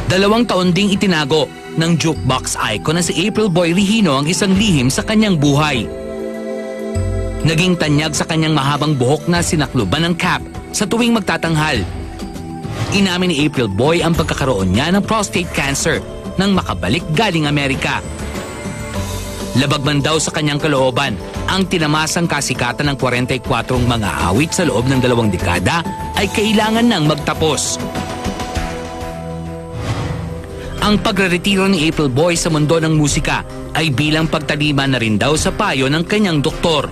2 taon ding itinago ng jukebox icon na si April Boy Regino ang isang lihim sa kanyang buhay. Naging tanyag sa kanyang mahabang buhok na sinakluban ng cap sa tuwing magtatanghal. Inamin ni April Boy ang pagkakaroon niya ng prostate cancer nang makabalik galing Amerika. Labag man daw sa kanyang kalooban, ang tinamasang kasikatan ng 44 mga awit sa loob ng 2 dekada ay kailangan nang magtapos. Ang pagreretiro ni April Boy sa mundo ng musika ay bilang pagtalima na rin daw sa payo ng kanyang doktor.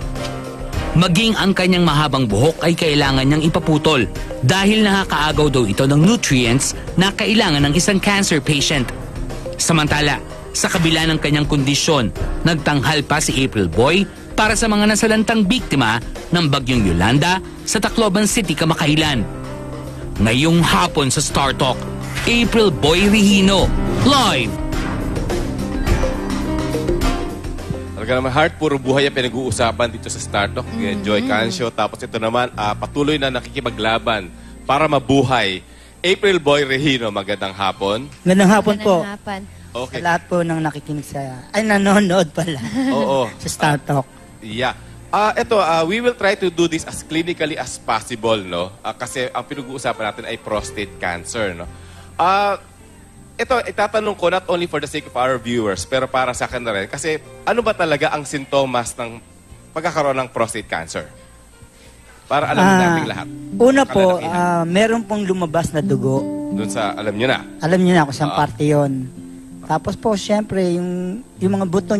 Maging ang kanyang mahabang buhok ay kailangan niyang ipaputol dahil nakakaagaw daw ito ng nutrients na kailangan ng isang cancer patient. Samantala, sa kabila ng kanyang kondisyon, nagtanghal pa si April Boy para sa mga nasalantang biktima ng Bagyong Yolanda sa Tacloban City, Kamakailan. Ngayong hapon sa Star Talk, April Boy Regino, live! Talaga naman, Heart, puro buhay ang pinag-uusapan dito sa Star Talk. Joy Cancio. Tapos ito naman, patuloy na nakikipaglaban para mabuhay. April Boy Regino, magandang hapon. Magandang hapon po. Okay. Sa lahat po ng nakikinig sa... Ay, nanonood pala. Oo. Sa Star Talk. Yeah. We will try to do this as clinically as possible, no? Kasi ang pinag-uusapan natin ay prostate cancer, no? Ito, itatanong ko not only for the sake of our viewers, pero para sa akin na rin. Kasi ano ba talaga ang sintomas ng pagkakaroon ng prostate cancer? Para alam natin lahat. Una po, meron pong lumabas na dugo. Doon sa, alam nyo na. Alam niyo na kung saan parte yun. Tapos po, syempre, yung mga buto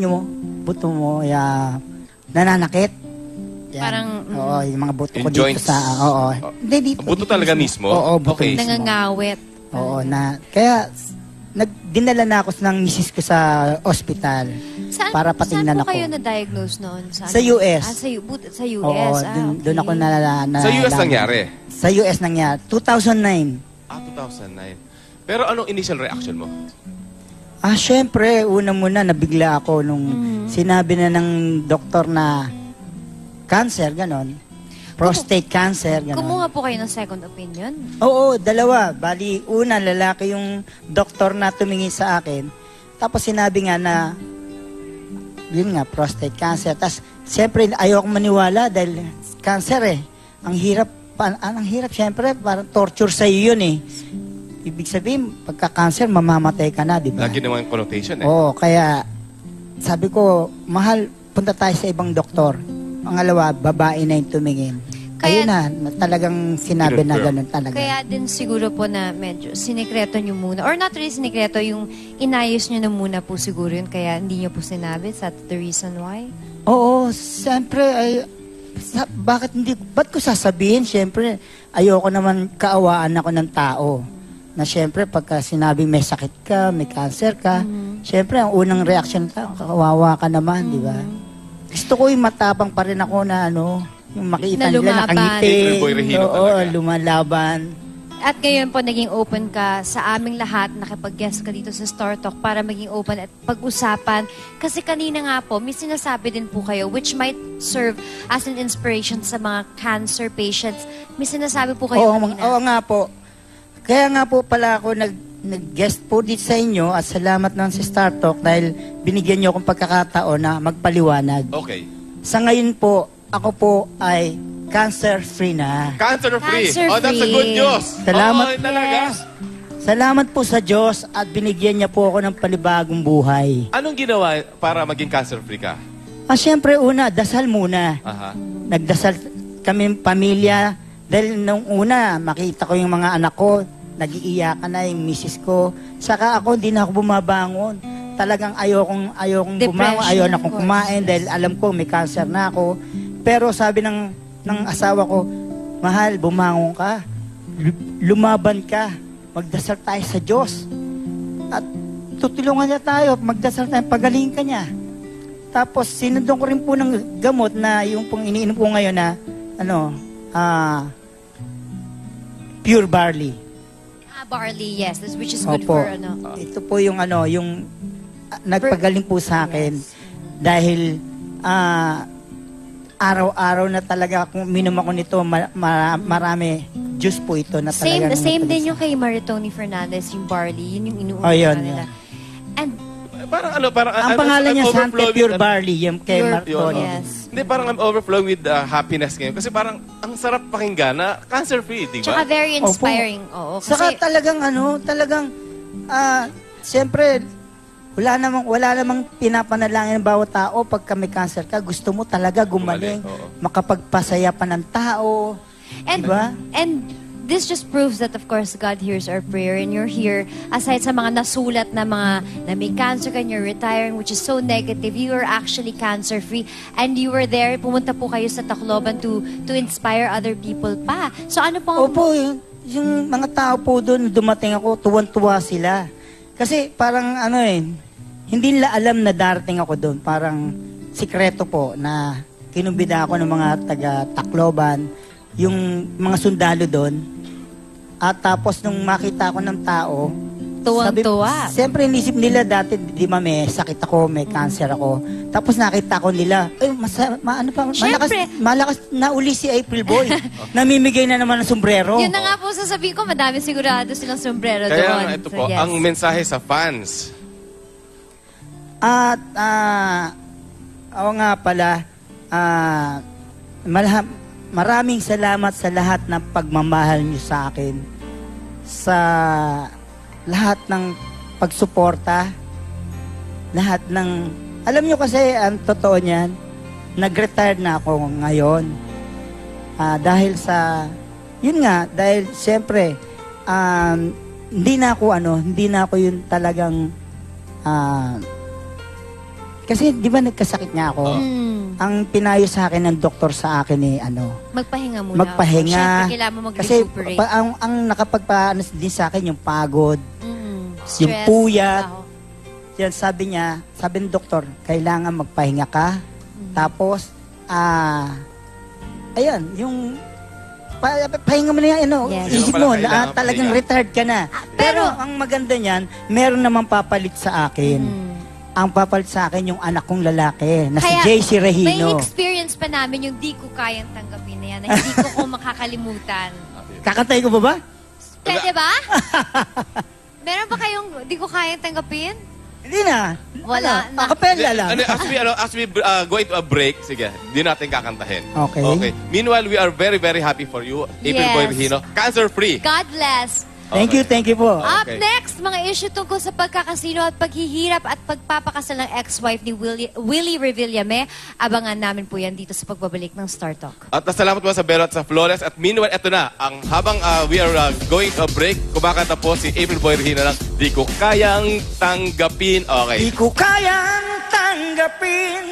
mo, nananakit. Yan. Parang, oo, yung mga buto ko joints. dito sa... Oo. Hindi, dito. Buto talaga mismo? Oo, buto Okay. mismo. nangangawit. Oo, kaya dinala na ako ng misis ko sa ospital para patingnan saan po ako. kayo na-diagnose noon? Sa US. Sa US. Oo, doon ako na Sa US nangyari? Sa US nangyari. 2009. 2009. Pero anong initial reaction mo? Syempre, una muna nabigla ako nung sinabi na ng doktor na cancer, ganon. Prostate cancer, ganon. Kumuha po kayo ng second opinion? Oo, 2. Bali, una, lalaki yung doktor na tumingin sa akin. Tapos sinabi nga na, yun nga, prostate cancer. Tapos, siyempre, ayoko maniwala dahil cancer eh. Ang hirap, siyempre, parang torture sa iyo yun eh. Ibig sabihin, pagka-cancer, mamamatay ka na, di ba? Lagi naman yung connotation eh. Oo, kaya, sabi ko, mahal, punta tayo sa ibang doktor. Pangalawa, babae na yung tumingin. Ayun na, talagang sinabi na gano'n talaga. Kaya din siguro po na medyo sinikreto nyo muna. Or not really sinikreto, yung inayos nyo na muna po siguro yun. Kaya hindi nyo po sinabi. Is that the reason why? Oo, siyempre, ba't ko sasabihin? Siyempre, ayoko naman kaawaan ako ng tao. Na siyempre, pagka sinabing may sakit ka, may cancer ka, siyempre, ang unang reaction ka, kawawa ka naman, di ba? Gusto ko yung matapang pa rin ako na yung makita Na nila lumaban. nakangiti. April Boy Regino Oo, talaga. lumalaban. At ngayon po, naging open ka sa aming lahat, nakipag-guest ka dito sa Star Talk para maging open at pag-usapan. Kasi kanina nga po, may sinasabi din po kayo which might serve as an inspiration sa mga cancer patients. May sinasabi po kayo kanina. Oo nga po. Kaya nga po pala ako nag-guest po dito sa inyo at salamat naman sa Star Talk dahil binigyan niyo akong pagkakataon na magpaliwanag. Okay. Sa ngayon po, ako po ay cancer-free na. Cancer-free. Cancer-free. Oh, that's a good news. Salamat. Oh, talaga. Yes. Salamat po sa Diyos at binigyan niya po ako ng panibagong buhay. Anong ginawa para maging cancer-free ka? Siyempre una, dasal muna. Aha. Nagdasal kami pamilya dahil nung una, makita ko yung mga anak ko, nag-iiyakan na yung misis ko. Saka ako, hindi na ako bumabangon. Talagang ayokong bumangon, ayaw na akong kumain dahil alam ko may cancer na ako. Pero sabi ng asawa ko, mahal, bumangon ka. Lumaban ka. Magdasal tayo sa Diyos. At tutulungan niya tayo. Magdasal tayo, pagaling ka niya. Tapos sinundan ko rin po ng gamot na yung pong iniinom ko ngayon na pure barley. Barley, yes. Which is good Opo. for Ito po yung yung nagpagaling po sa akin dahil araw-araw na talaga kung minom ako nito marami juice po ito na Same, talagang... same din yung kay Maritoni Fernandez, yung barley. Yun yung inuulit Oh, yun, nila. And Parang ano, parang... Ang I'm- pangalan I'm niya, Sante overflowing Pure with- Barley, yung kay Pure- Marconi. yes. Hindi, parang I'm overflowing with happiness ngayon. Kasi parang ang sarap pakinggan na cancer-free, di Tsaka ba? very inspiring. Oo, kasi Saka talagang siyempre, wala namang pinapanalangin ng bawat tao pag may cancer ka. Gusto mo talaga gumaling, Oo. makapagpasaya pa ng tao. And, Diba? and this just proves that, of course, God hears our prayer. And you're here, aside sa mga nasulat na may cancer ka and you're retiring, which is so negative, you are actually cancer-free. And you were there, pumunta po kayo sa Tacloban to inspire other people pa. So ano po? Opo, yung mga tao po doon, dumating ako, tuwan-tuwa sila. Kasi parang hindi nila alam na darating ako doon. Parang sikreto po na kinumbida ako ng mga taga Tacloban, yung mga sundalo doon. At tapos nung makita ko ng tao, Tuwang-tuwa. Siyempre inisip nila dati, di ba may sakit ako, may cancer ako. Tapos nakita ko nila, Siyempre. malakas na uli si April Boy. Namimigay na naman ng sombrero. Yun na nga po sasabihin ko, madami sigurado silang sombrero Kaya doon. nga, ito So, po, yes. ang mensahe sa fans. At, oo nga pala, maraming salamat sa lahat ng pagmamahal niyo sa akin. Sa lahat ng pagsuporta. Lahat ng, alam niyo kasi, ang totoo niyan, nag-retire na ako ngayon. Dahil sa, yun nga, dahil siyempre, hindi na ako yun talagang, kasi di ba nagkasakit nga ako? Ang pinayo sa akin ng doktor sa akin Magpahinga muna. magpahinga. Siyempre, kailangan mo Kasi mag-recuperate. ang nakapagpaano din sa akin yung pagod, Stress, yung puyat. trabaho. Yan sabi ng doktor, kailangan magpahinga ka. Tapos, ayan, yung pahinga mo na yan, Yes. isip Pala, mo, kailangan talagang pahinga. retired ka na. Pero, ang maganda niyan, meron namang papalit sa akin. Ang papalit sa akin yung anak kong lalaki, na si Kaya, JC may Regino. experience pa namin yung di ko kayang tanggapin na yan, na hindi ko makakalimutan. Kakantay ko ba ba? Pwede ba? Meron ba kayong di ko kayang tanggapin? Hindi na. Wala na. Acapella lang. As we go into a break, sige, di natin kakantahin. Okay. Meanwhile, we are very, very happy for you, April Yes. Boy Regino. Cancer-free. God bless. Thank you po. Up Okay. next, mga issue tungkol sa pagkakasino at paghihirap at pagpapakasal ng ex-wife ni Willie Revillame. Abangan namin po yan dito sa pagbabalik ng Star Talk. At salamat po sa Bero at sa Flores. At meanwhile, eto na, habang we are going to a break, kumakanta po si April Boy Regino ng Di Ko Kayang Tanggapin. Okay. Di ko kayang tanggapin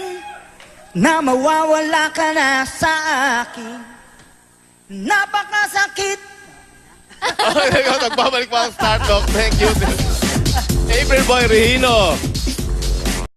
na mawawala ka na sa akin. Napakasakit. Okay, nagbabalik po ang Star Talk. Thank you. April Boy Regino.